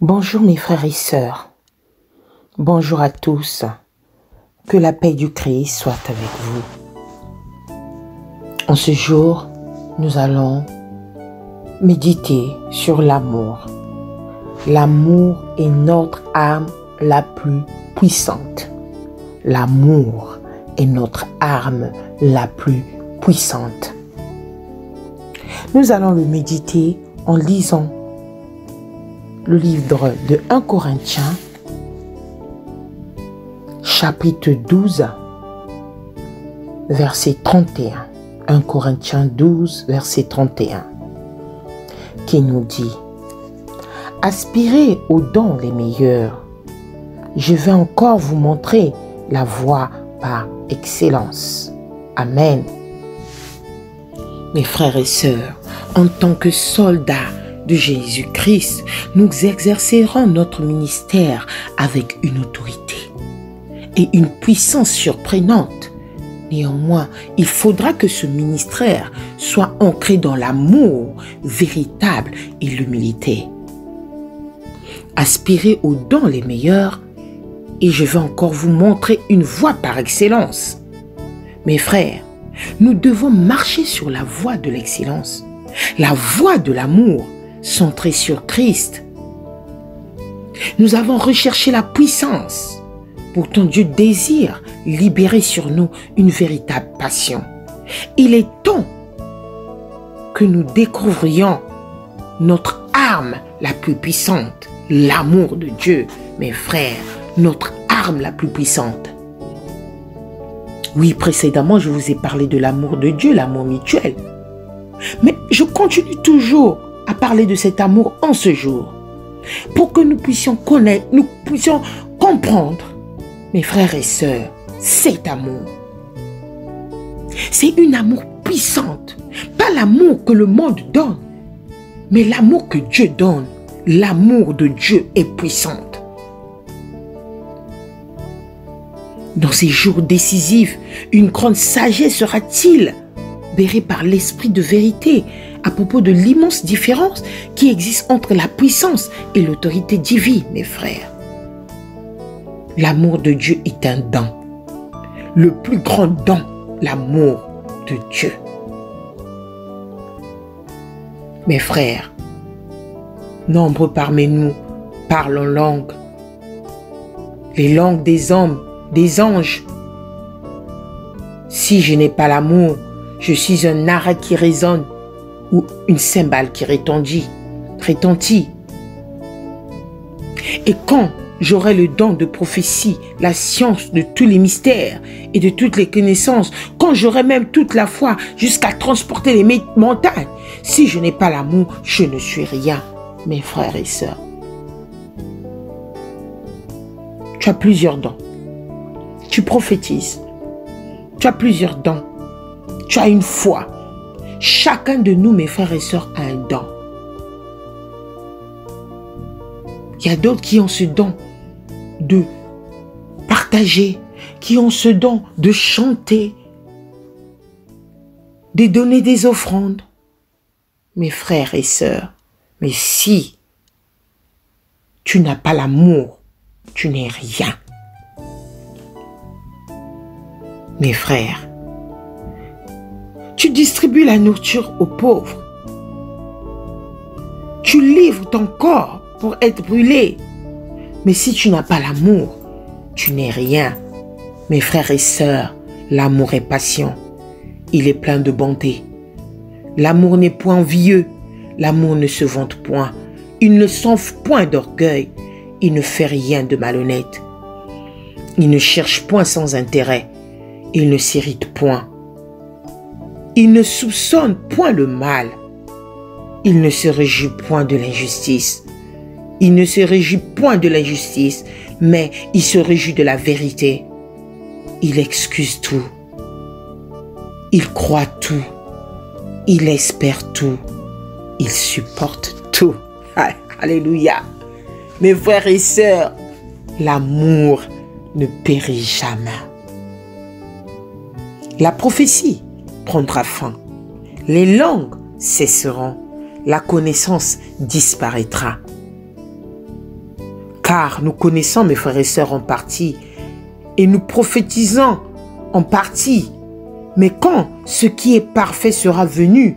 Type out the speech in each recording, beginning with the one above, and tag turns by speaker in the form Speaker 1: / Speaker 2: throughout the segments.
Speaker 1: Bonjour mes frères et sœurs, bonjour à tous, que la paix du Christ soit avec vous. En ce jour, nous allons méditer sur l'amour. L'amour est notre arme la plus puissante. L'amour est notre arme la plus puissante. Nous allons le méditer en lisant le livre de 1 Corinthiens, chapitre 12, verset 31. 1 Corinthiens 12, verset 31, qui nous dit « Aspirez aux dons les meilleurs. Je vais encore vous montrer la voie par excellence. » Amen. Mes frères et sœurs, en tant que soldats de Jésus-Christ, nous exercerons notre ministère avec une autorité et une puissance surprenante. Néanmoins, il faudra que ce ministère soit ancré dans l'amour véritable et l'humilité. Aspirez aux dons les meilleurs et je vais encore vous montrer une voie par excellence. Mes frères, nous devons marcher sur la voie de l'excellence, la voie de l'amour, centrée sur Christ. Nous avons recherché la puissance. Pourtant, Dieu désire libérer sur nous une véritable passion. Il est temps que nous découvrions notre arme la plus puissante, l'amour de Dieu. Mes frères, notre arme la plus puissante. Oui, précédemment, je vous ai parlé de l'amour de Dieu, l'amour mutuel. Mais je continue toujours à parler de cet amour en ce jour, pour que nous puissions connaître, nous puissions comprendre, mes frères et sœurs, cet amour. C'est une amour puissante, pas l'amour que le monde donne, mais l'amour que Dieu donne. L'amour de Dieu est puissant. Dans ces jours décisifs, une grande sagesse sera-t-il bérée par l'esprit de vérité à propos de l'immense différence qui existe entre la puissance et l'autorité divine, mes frères. L'amour de Dieu est un don. Le plus grand don, l'amour de Dieu. Mes frères, nombreux parmi nous parlent en langue. Les langues des hommes, des anges. Si je n'ai pas l'amour, je suis un arrêt qui résonne ou une cymbale qui retentit. Et quand j'aurai le don de prophétie, la science de tous les mystères et de toutes les connaissances, quand j'aurai même toute la foi jusqu'à transporter les montagnes, si je n'ai pas l'amour, je ne suis rien, mes frères et sœurs. Tu as plusieurs dons. Tu prophétises. Tu as plusieurs dons. Tu as une foi. Chacun de nous, mes frères et sœurs, a un don. Il y a d'autres qui ont ce don de partager, qui ont ce don de chanter, de donner des offrandes. Mes frères et sœurs, mais si tu n'as pas l'amour, tu n'es rien. Mes frères, tu distribues la nourriture aux pauvres. Tu livres ton corps pour être brûlé. Mais si tu n'as pas l'amour, tu n'es rien. Mes frères et sœurs, l'amour est patient. Il est plein de bonté. L'amour n'est point envieux. L'amour ne se vante point. Il ne s'enfle point d'orgueil. Il ne fait rien de malhonnête. Il ne cherche point sans intérêt. Il ne s'irrite point. Il ne soupçonne point le mal. Il ne se réjouit point de l'injustice. Il ne se réjouit point de l'injustice, mais il se réjouit de la vérité. Il excuse tout. Il croit tout. Il espère tout. Il supporte tout. Alléluia. Mes frères et sœurs, l'amour ne périt jamais. La prophétie prendra fin. Les langues cesseront. La connaissance disparaîtra. Car nous connaissons, mes frères et sœurs, en partie, et nous prophétisons en partie. Mais quand ce qui est parfait sera venu,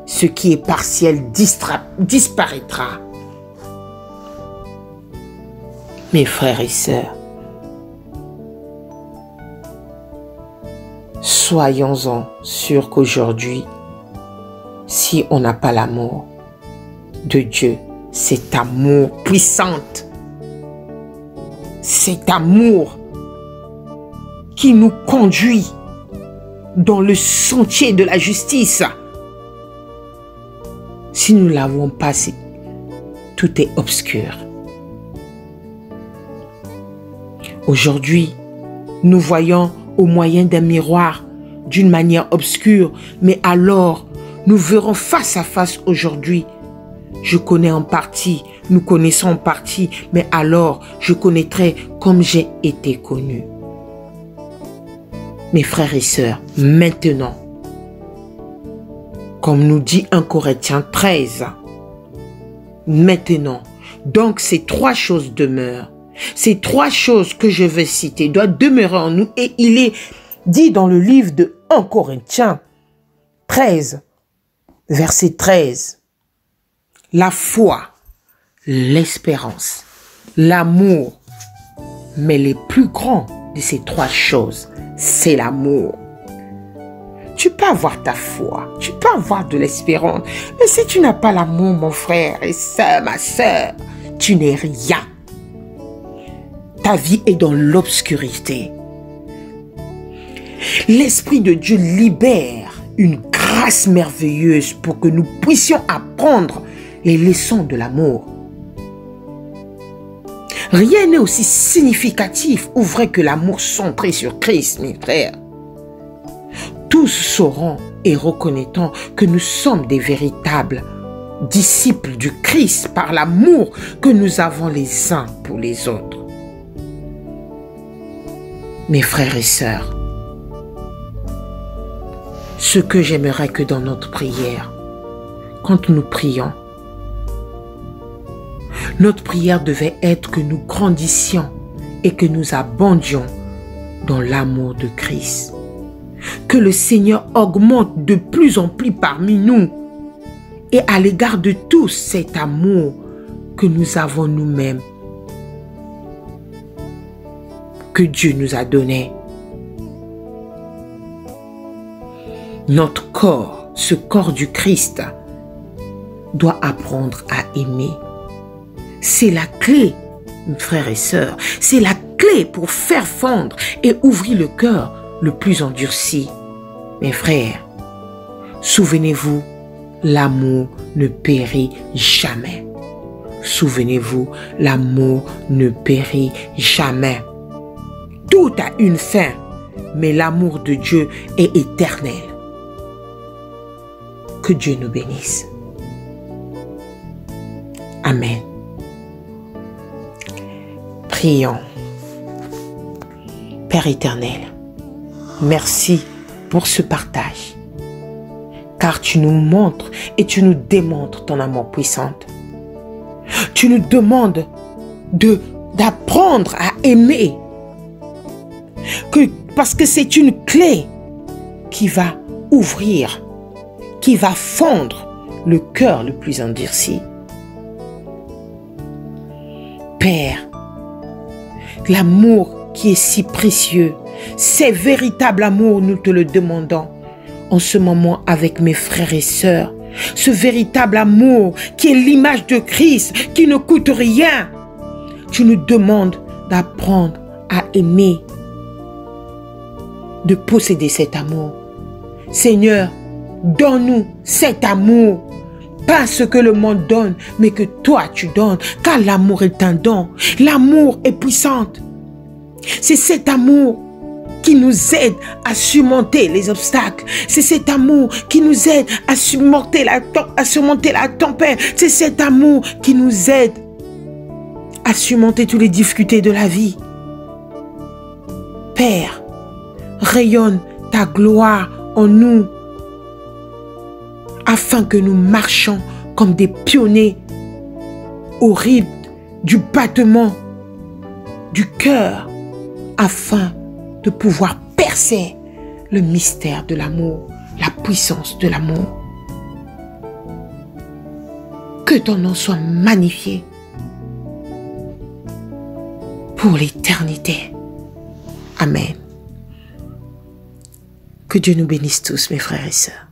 Speaker 1: ce qui est partiel disparaîtra. Mes frères et sœurs, soyons-en sûrs qu'aujourd'hui, si on n'a pas l'amour de Dieu, cet amour puissant, cet amour qui nous conduit dans le sentier de la justice. Si nous ne l'avons pas, tout est obscur. Aujourd'hui, nous voyons au moyen d'un miroir d'une manière obscure, mais alors nous verrons face à face aujourd'hui. Je connais en partie, nous connaissons en partie, mais alors je connaîtrai comme j'ai été connu. Mes frères et sœurs, maintenant, comme nous dit 1 Corinthiens 13, maintenant, donc ces trois choses demeurent. Ces trois choses que je vais citer doivent demeurer en nous, et il est dit dans le livre de 1 Corinthiens 13, verset 13, la foi, l'espérance, l'amour, mais les plus grands de ces trois choses, c'est l'amour. Tu peux avoir ta foi, tu peux avoir de l'espérance, mais si tu n'as pas l'amour, mon frère et sœur, ma sœur, tu n'es rien. Ta vie est dans l'obscurité. L'Esprit de Dieu libère une grâce merveilleuse pour que nous puissions apprendre les leçons de l'amour. Rien n'est aussi significatif ou vrai que l'amour centré sur Christ, mes frères. Tous sauront et reconnaîtront que nous sommes des véritables disciples du Christ par l'amour que nous avons les uns pour les autres. Mes frères et sœurs, ce que j'aimerais que dans notre prière, quand nous prions, notre prière devait être que nous grandissions et que nous abondions dans l'amour de Christ. Que le Seigneur augmente de plus en plus parmi nous et à l'égard de tous cet amour que nous avons nous-mêmes, que Dieu nous a donné. Notre corps, ce corps du Christ, doit apprendre à aimer. C'est la clé, mes frères et sœurs, c'est la clé pour faire fondre et ouvrir le cœur le plus endurci. Mes frères, souvenez-vous, l'amour ne périt jamais. Souvenez-vous, l'amour ne périt jamais. Tout a une fin, mais l'amour de Dieu est éternel. Que Dieu nous bénisse. Amen. Prions. Père éternel, merci pour ce partage, car tu nous montres et tu nous démontres ton amour puissant. Tu nous demandes d'apprendre à aimer, parce que c'est une clé qui va ouvrir, qui va fondre le cœur le plus endurci. Père, l'amour qui est si précieux, c'est véritable amour, nous te le demandons en ce moment avec mes frères et sœurs. Ce véritable amour qui est l'image de Christ, qui ne coûte rien. Tu nous demandes d'apprendre à aimer, de posséder cet amour. Seigneur, donne-nous cet amour. Pas ce que le monde donne, mais que toi tu donnes, car l'amour est un don. L'amour est puissant. C'est cet amour qui nous aide à surmonter les obstacles. C'est cet amour qui nous aide à surmonter la tempête. C'est cet amour qui nous aide à surmonter toutes les difficultés de la vie. Père, rayonne ta gloire en nous, afin que nous marchions comme des pionniers au rythme du battement du cœur afin de pouvoir percer le mystère de l'amour, la puissance de l'amour. Que ton nom soit magnifié pour l'éternité. Amen. Que Dieu nous bénisse tous, mes frères et sœurs.